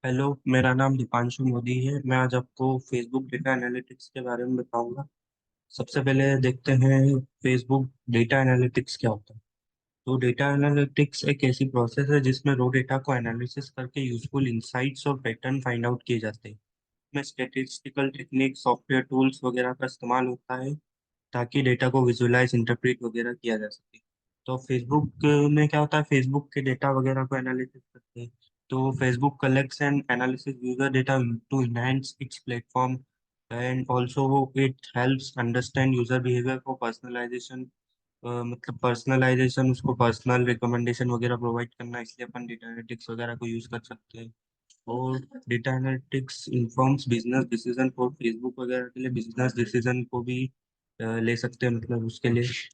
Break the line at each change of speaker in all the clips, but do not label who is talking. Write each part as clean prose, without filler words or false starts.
Hello, मेरा नाम दीपांशु मोदी है। मैं आज आपको फेसबुक डेटा एनालिटिक्स के बारे में बताऊंगा। सबसे पहले देखते हैं फेसबुक डेटा एनालिटिक्स क्या होता है। तो डेटा एनालिटिक्स एक ऐसी प्रोसेस है जिसमें रो डेटा को एनालिसिस करके यूजफुल इंसाइट्स और पैटर्न फाइंड आउट किए जाते हैं। इसमें स्टैटिस्टिकल टेक्निक, सॉफ्टवेयर टूल्स वगैरह का इस्तेमाल होता है ताकि डेटा को विजुअलाइज, इंटरप्रेट वगैरह किया जा सके। तो फेसबुक में क्या होता है, फेसबुक के डेटा वगैरह को एनालिसिस करते हैं। तो Facebook collects and analysis user data to enhance its platform and also it helps understand user behaviour for personalisation. मतलब पर्सनलाइजेशन, उसको पर्सनल रिकमेंडेशन वगैरह प्रोवाइड करना, इसलिए अपन डेटा एनालिटिक्स वगैरह को यूज कर सकते हैं। और data analytics informs business decision for Facebook वगैरह के लिए बिजनेस डिसीजन को भी ले सकते हैं, मतलब उसके लिए।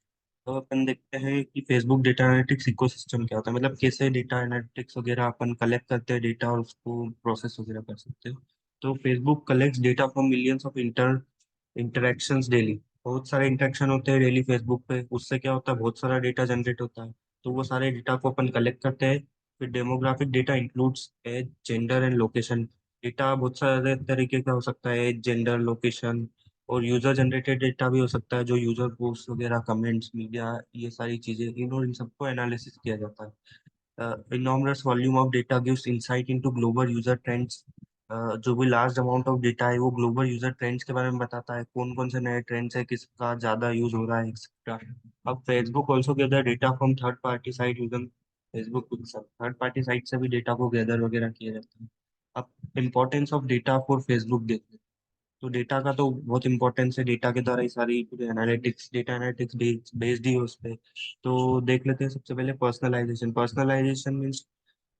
तो अपन देखते हैं कि फेसबुक डेटा एनालिटिक्स इकोसिस्टम क्या होता है, मतलब कैसे डेटा एनालिटिक्स वगैरह अपन कलेक्ट करते हैं डेटा और उसको प्रोसेस वगैरह कर सकते हैं। तो Facebook collects data from millions of interactions daily. बहुत सारे इंटरेक्शन होते हैं डेली फेसबुक पे, उससे क्या होता है, बहुत सारा डेटा जनरेट होता है। तो वो सारे डेटा को अपन कलेक्ट करते हैं। फिर demographic data includes age, gender and location. Data बहुत सारे तरीके का हो सकता है, एज, जेंडर, लोकेशन। और यूजर जनरेटेड डेटा भी हो सकता है, जो यूजर पोस्ट वगैरह, कमेंट्स, मीडिया, ये सारी चीजें, इन सबको एनालिसिस किया जाता है। enormous volume of data gives insight into global user trends। जो भी लार्ज अमाउंट ऑफ डेटा है वो ग्लोबल यूजर ट्रेंड्स के बारे में बताता है, कौन कौन से नए ट्रेंड्स है, किसका ज्यादा यूज हो रहा है, एक्सेट्रा। अब Facebook also gather data from third party site user Facebook pixel. Third party site से भी डेटा को गैदर वगैरह किया जाता है। अब importance of data for Facebook देखते हैं। तो डेटा का तो बहुत इंपॉर्टेंस है, डेटा के द्वारा ही सारी पूरी एनालिटिक्स, डेटा एनालिटिक्स बेस्ड ही है उस पे। तो देख लेते हैं सबसे पहले personalisation. Personalisation means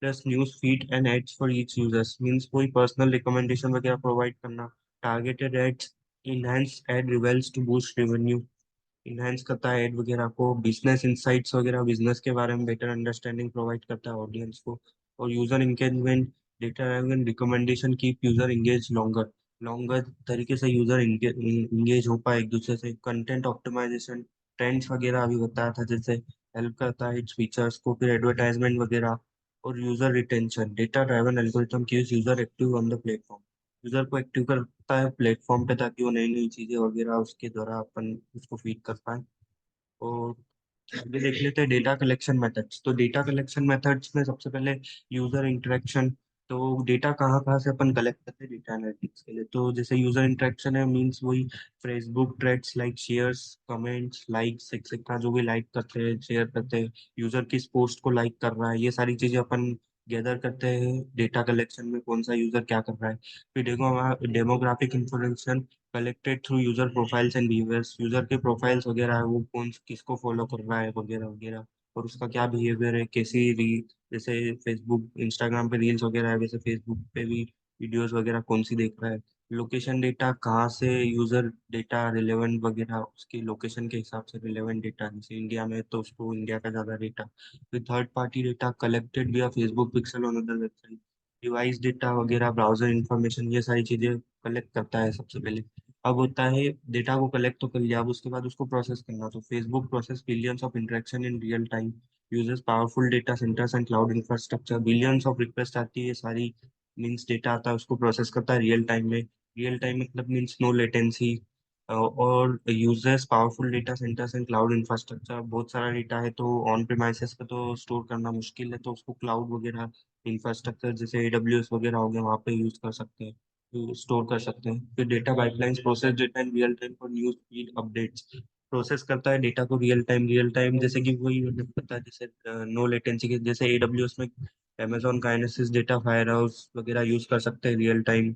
plus news feed and ads for each users, means कोई पर्सनल रिकमेंडेशन वगैरह प्रोवाइड करना। Targeted ads enhance ad revenues to boost revenue. Enhance करता है एड वगैरह को। बिजनेस इंसाइट्स वगैरह, बिजनेस के बारे में बेटर अंडरस्टैंडिंग प्रोवाइड करता है ऑडियंस को। और user engagement, data recommendation keep user engage longer. Longer तरीके से यूजर इंगेज हो पाए एक दूसरे से। कंटेंट ऑप्टिमाइजेशन, ट्रेंड्स वगैरह अभी बताया था जैसे, हेल्प करता है इट्स फीचर्स को। फिर एडवर्टाइजमेंट वगैरह। और user retention, data driven algorithm keeps user active on the platform. User को एक्टिव करता है प्लेटफॉर्म पे, ताकि वो नई नई चीजें वगैरह उसके द्वारा अपन उसको फीड कर पाए। और आगे देख लेते हैं डेटा कलेक्शन मेथड्स। तो डेटा कलेक्शन मेथड्स में सबसे पहले यूजर इंटरेक्शन। तो डेटा कहाँ कहाँ से अपन कलेक्ट करते हैं डेटा एनालिटिक्स के लिए, तो जैसे यूजर इंटरेक्शन है, मीन्स वही Facebook threads like shares, comments, likes etcetera, जो भी लाइक करते हैं, शेयर करते हैं, यूजर किस पोस्ट को लाइक कर रहा है, ये सारी चीजें अपन गैदर करते हैं डेटा कलेक्शन में, कौन सा यूजर क्या कर रहा है। फिर देखो, demographic information collected through user profiles and behaviours. User के प्रोफाइल्स वगैरह है, वो कौन किसको फॉलो कर रहा है वगैरह वगैरह, और उसका क्या बिहेवियर है, कैसी री जैसे फेसबुक इंस्टाग्राम पे रील्स वगैरह है, वैसे फेसबुक पे भी वीडियोस वगैरह कौन सी देख रहा है। लोकेशन डेटा, कहाँ से यूजर डेटा रिलेवेंट वगैरह, उसकी लोकेशन के हिसाब से रिलेवेंट डेटा, जैसे इंडिया में है तो उसको इंडिया का ज्यादा डेटा। फिर third party data collected via Facebook pixel on other website. Device data वगैरह, ब्राउजर इंफॉर्मेशन, ये सारी चीजें कलेक्ट करता है सबसे पहले। अब होता है डेटा को कलेक्ट तो कर लिया, अब उसके बाद उसको प्रोसेस करना। तो Facebook process billions of interaction in real time, uses powerful data centres and cloud infrastructure. Billions of request आती है, ये सारी मीन्स डेटा आता है, उसको प्रोसेस करता है रियल टाइम में। रियल टाइम मतलब मीन्स नो लेटेंसी। और uses powerful data centres and cloud infrastructure. बहुत सारा डेटा है तो ऑन प्रिमाइसेस पे तो स्टोर करना मुश्किल है, तो उसको क्लाउड वगैरह इंफ्रास्ट्रक्चर जैसे AWS वगैरह हो गया, वहाँ पे यूज कर सकते हैं, स्टोर कर सकते हैं। फिर data pipelines process data in real time for news feed updates. Process करता है डेटा को रियल टाइम जैसे कि वही मतलब पता है, जैसे नो लेटेंसी के, जैसे AWS में Amazon kinesis data fire house वगैरह यूज कर सकते हैं रियल टाइम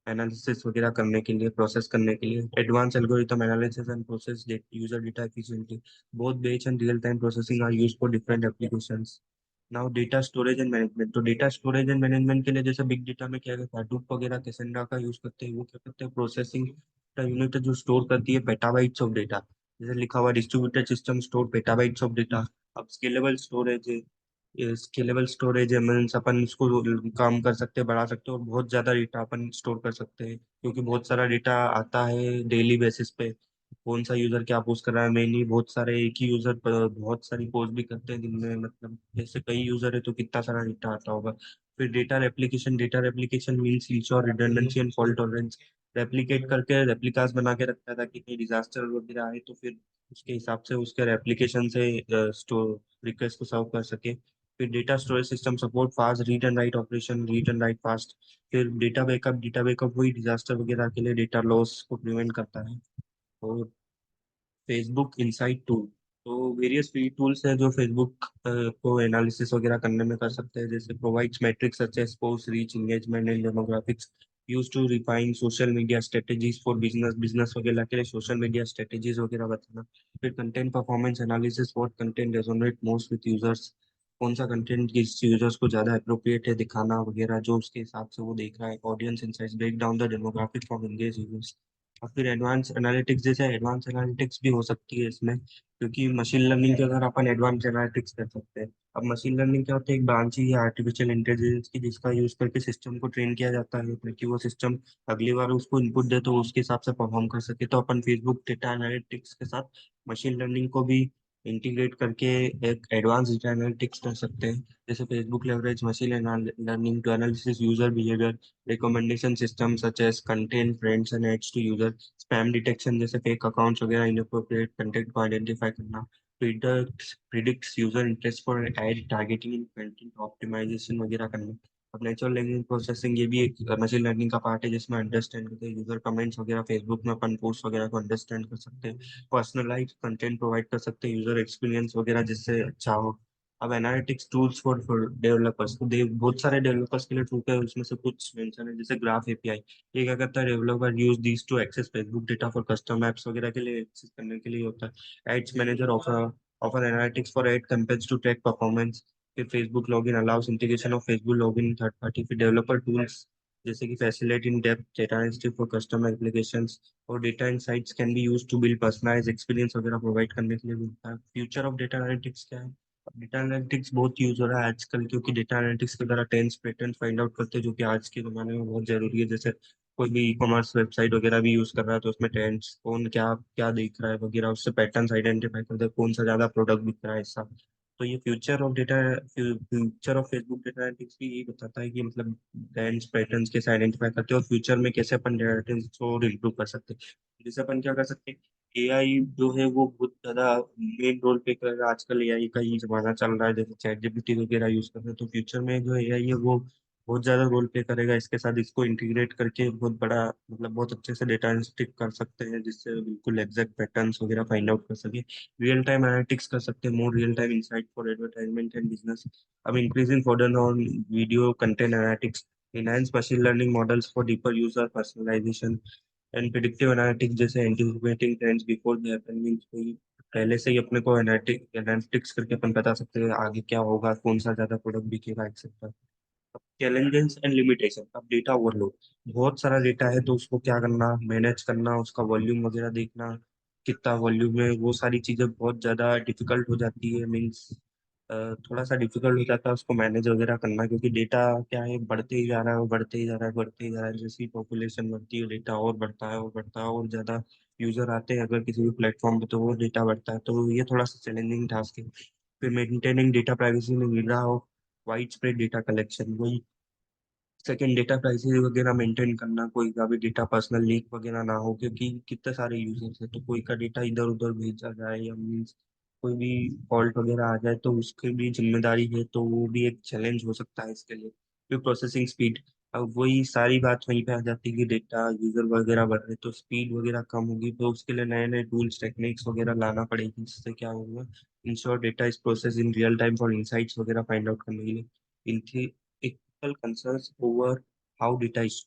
एनालिसिस वगैरह करने के लिए, प्रोसेस करने के लिए। Advance algorithm analysis and process user data efficiently. Both batch and real time processing are used for different applications. Now data storage and management. तो डेटा स्टोरेज एंड मैनेजमेंट के लिए जैसे बिग डेटा में क्या है, हाडूप वगैरह, Cassandra का use करते हैं। वो क्या करते हैं, प्रोसेसिंग का यूनिट है जो स्टोर करती है पेटाबाइट्स ऑफ डेटा। जैसे लिखा हुआ distributed system store petabytes of data. अब स्केलेबल स्टोरेज है, मीन्स अपन इसको काम कर सकते हैं, बढ़ा सकते हैं, और बहुत ज्यादा डेटा अपन स्टोर कर सकते हैं, क्योंकि बहुत सारा डेटा आता है डेली बेसिस पे। कौन सा यूजर क्या पोस्ट कर रहा है, मेनली बहुत सारे एक ही यूजर बहुत सारी पोस्ट भी करते हैं जिनमें मतलब जैसे कई यूजर है तो कितना सारा डेटा आता होगा। फिर data replication means ensure redundancy and fault tolerance. Replicate करके रेप्लिकास बना के रखता था कि कहीं डिजास्टर वगैरह आए तो फिर उसके हिसाब से उसके रेप्लिकेशन से स्टोर रिक्वेस्ट को सर्व कर सके। फिर data storage system support fast read and write operation, read and right fast. फिर डेटा बैकअप वही डिजास्टर वगैरह के लिए डेटा लॉस को प्रिवेंट करता है। और फेसबुक इंसाइट टूल, तो वेरियस फ्री टूल्स हैं जो फेसबुक को एनालिसिस वगैरह करने में कर सकते हैं, जैसे provides metrics such as post reach engagement and demographics use to refine social media strategies for business वगैरह के लिए सोशल मीडिया स्ट्रेटेजीज वगैरह बताना। फिर content performance analysis, what content resonate most with users, कौन सा कंटेंट किस यूजर्स को ज्यादा अप्रोप्रिएट है दिखाना वगैरह जो उसके हिसाब से वो देख रहा है। Audience insights break down the demographic of engage users. और फिर एडवांस एनालिटिक्स, जैसे एडवांस एनालिटिक्स भी हो सकती है इसमें, क्योंकि मशीन लर्निंग के अगर अपन एडवांस एनालिटिक्स कर सकते हैं। अब मशीन लर्निंग क्या होता है, एक ब्रांच ही है आर्टिफिशियल इंटेलिजेंस की जिसका यूज करके सिस्टम को ट्रेन किया जाता है ताकि वो सिस्टम अगली बार उसको इनपुट दे तो उसके हिसाब से परफॉर्म कर सके। तो अपन फेसबुक डेटा एनालिटिक्स के साथ मशीन लर्निंग को भी इंटीग्रेट करके एक एडवांस डेटा एनालिटिक्स कर सकते हैं। जैसे Facebook leverage machine learning to analysis user behaviour, recommendation systems such as content trends and ads to user, spam detection जैसे फेक अकाउंट्स वगैरह इनअप्रोप्रिएट कंटेंट को आइडेंटिफाई करना, predicts user interest for ad targeting in content optimisation वगैरह करना। अब natural language processing ये भी एक मशीन लर्निंग का पार्ट है जिसमें अंडरस्टैंड करते हैं यूजर कमेंट्स वगैरह, फेसबुक में अपन पोस्ट वगैरह को अंडरस्टैंड कर सकते हैं, पर्सनलाइज कंटेंट प्रोवाइड कर सकते हैं, यूजर एक्सपीरियंस वगैरह जिससे अच्छा हो। अब एनालिटिक्स टूल्स फॉर डेवलपर्स, तो बहुत सारे डेवलपर्स के लिए टूल है, उसमें से कुछ मेंशन है जैसे ग्राफ एपीआई। ये क्या करता है, developer use these to access Facebook data for custom apps वगैरह के लिए एक्सेस करने के लिए होता है। Ads manager offer offer analytics for ad campaigns to track performance. फिर Facebook login allows integration of Facebook login third party. फिर डेवलपर टूल्स जैसे कि facilitate in depth data analysis for custom applications. और data insights can be use to build personalize experience वगैरह provide करने के लिए मिलता है। फ्यूचर ऑफ डेटा एनालिटिक्स क्या है, डेटा एनालिटिक्स बहुत यूज हो रहा है आजकल, क्योंकि डेटा एनालिटिक्स के द्वारा टेंस पैटर्न फाइंड आउट करते हैं जो कि आज के जमाने में बहुत जरूरी है। जैसे कोई भी ई कॉमर्स वेबसाइट वगैरह भी यूज कर रहा है तो उसमें ट्रेंड्स कौन क्या क्या देख रहा है वगैरह उससे पैटर्न्स आइडेंटिफाई करते हैं, कौन सा ज्यादा प्रोडक्ट बिक रहा है ऐसा। तो ये future of Facebook data analytics भी यही बताता है कि मतलब ट्रेंड्स पैटर्न्स कैसे आइडेंटिफाई करते हैं और फ्यूचर में कैसे अपन डेटा एनालिटिक्स को इम्प्रूव कर सकते हैं। जैसे अपन क्या कर सकते हैं, एआई जो है वो बहुत ज्यादा मेन रोल प्ले कर रहा है आजकल। एआई का ही जमाना चल रहा है, जैसे चैट जीपीटी वगैरह यूज कर रहे हैं, तो फ्यूचर में जो एआई है वो बहुत ज्यादा रोल प्ले करेगा। इसके साथ इसको इंटीग्रेट करके बहुत बड़ा मतलब बहुत अच्छे से डेटा एनालिटिक्स कर सकते हैं जिससे बिल्कुल एग्जैक्ट पैटर्न्स वगैरह फाइंड आउट कर सके। रियल टाइम एनालिटिक्स कर सकते हैं, more real time insight for advertisement and business. अब increasing further on video content analytics, enhance machine learning models for deeper user personalization and predictive analytics, जैसे anticipating trends before they happen, means कोई पहले से ही अपने को analytics करके अपन बता सकते हैं आगे क्या होगा, कौन सा ज्यादा प्रोडक्ट बिकेगा एक्सेट्रा। चैलेंजेस एंड लिमिटेशन, अब डेटा ओवरलोड, बहुत सारा डेटा है तो उसको क्या करना, मैनेज करना, उसका वॉल्यूम वगैरह देखना कितना वॉल्यूम है, वो सारी चीजें बहुत ज्यादा डिफिकल्ट हो जाती है। मीन्स थोड़ा सा डिफिकल्ट हो जाता है उसको मैनेज वगैरह करना, क्योंकि डेटा क्या है बढ़ते ही जा रहा है, वो बढ़ते ही जा रहा है, बढ़ते ही जा रहा है। जैसी पॉपुलेशन बढ़ती है डेटा और बढ़ता है और बढ़ता है, और ज्यादा यूजर आते हैं अगर किसी भी प्लेटफॉर्म पे तो वो डेटा बढ़ता है, तो ये थोड़ा सा चैलेंजिंग टास्क है। फिर मेंटेनिंग डेटा प्राइवेसी में निगरान हो, वाइड स्प्रेड डेटा कलेक्शन, वही सेकंड डेटा प्राइवेसी वगैरह मेंटेन करना, कोई का भी डेटा पर्सनल लीक वगैरह ना हो, क्योंकि कितने सारे यूजर्स है तो कोई का डेटा इधर उधर भेजा जाए या मीन्स कोई भी फॉल्ट वगैरह आ जाए तो उसकी भी जिम्मेदारी है, तो वो भी एक चैलेंज हो सकता है इसके लिए। फिर प्रोसेसिंग स्पीड, अब वही सारी बात वहीं पे आ जाती है कि डेटा यूजर वगैरह बढ़ रहे तो स्पीड वगैरह कम होगी, तो उसके लिए नए नए टूल्स टेक्निक्स वगैरह लाना पड़ेगी, जिससे क्या होगा, ensure data is process in real time for insights वगैरह फाइंड आउट करने के लिए। ethical concerns over how data is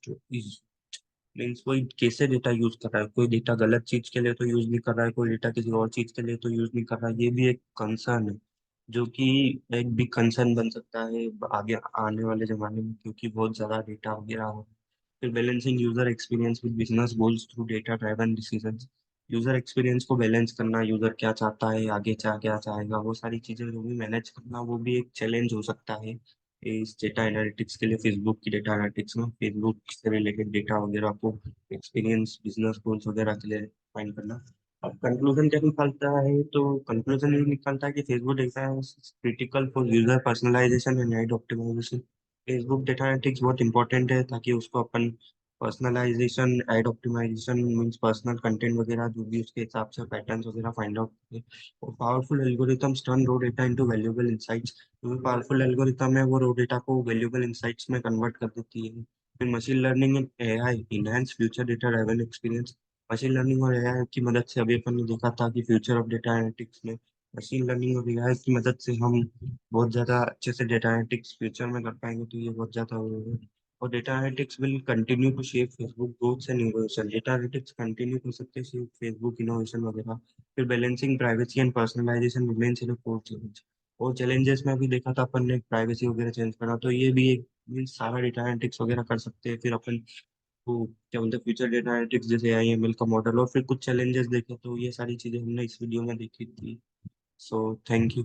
means कोई कैसे डेटा यूज कर रहा है, कोई डेटा गलत चीज के लिए तो यूज नहीं कर रहा है, कोई डेटा किसी और चीज के लिए तो यूज नहीं कर रहा है, ये भी एक कंसर्न है जो कि एक बिग कंसर्न बन सकता है आगे आने वाले जमाने में, क्योंकि बहुत ज्यादा डेटा वगैरह हो। फिर balancing user experience with business goals through data driven decisions, user experience को बैलेंस करना, यूजर क्या चाहता है आगे क्या चाहेगा, वो सारी चीजें जो भी मैनेज करना वो भी एक चैलेंज हो सकता है इस डेटा एनालिटिक्स के लिए। फेसबुक की डेटा एनालिटिक्स में फेसबुक से रिलेटेड डेटा वगैरह को एक्सपीरियंस बिजनेस गोल्स वगैरह के लिए फाइंड करना। अब कंक्लूजन क्या निकालता है, तो कंक्लूजन ये निकालता है कि Facebook data critical for user personalization and ad optimization. Facebook data analytics बहुत इंपॉर्टेंट है, ताकि उसको अपन personalization, ad optimization means personal content वगैरह जो भी उसके हिसाब से पैटर्न्स वगैरह फाइंड आउट करें। और पावरफुल एल्गोरिथम्स टर्न रो डेटा इनटू वैल्यूएबल इंसाइट्स। जो भी पावरफुल एल्गोरिथम है वो रो डेटा को वैल्यूएबल इंसाइट्स में कन्वर्ट कर देती है। फिर machine learning and AI enhance future data driven experience. Machine learning और एआई की मदद से अभी अपन ने देखा था कि फ्यूचर ऑफ डेटा एनालिटिक्स में मशीन लर्निंग और एआई की मदद से हम बहुत ज़्यादा अच्छे से डेटा एनालिटिक्स फ्यूचर में कर पाएंगे, तो ये बहुत ज़्यादा हो रहा है। और data analytics will continue to shape Facebook growth and innovation. Data analytics continue कर सकते हैं शेप फेसबुक इनोवेशन वगैरह। फिर balancing privacy and personalisation remains in core challenge. और चैलेंजेस में भी देखा था अपन ने प्राइवेसी वगैरह चेंज करा, तो ये भी एक मीन्स सारा डेटा एनालिटिक्स वगैरह कर सकते हैं। फिर अपन वो क्या बोलते हैं फ्यूचर डेटा एनालिटिक्स जैसे आईएमएल का मॉडल, और फिर कुछ चैलेंजेस देखे, तो ये सारी चीजें हमने इस वीडियो में देखी थी। So thank you.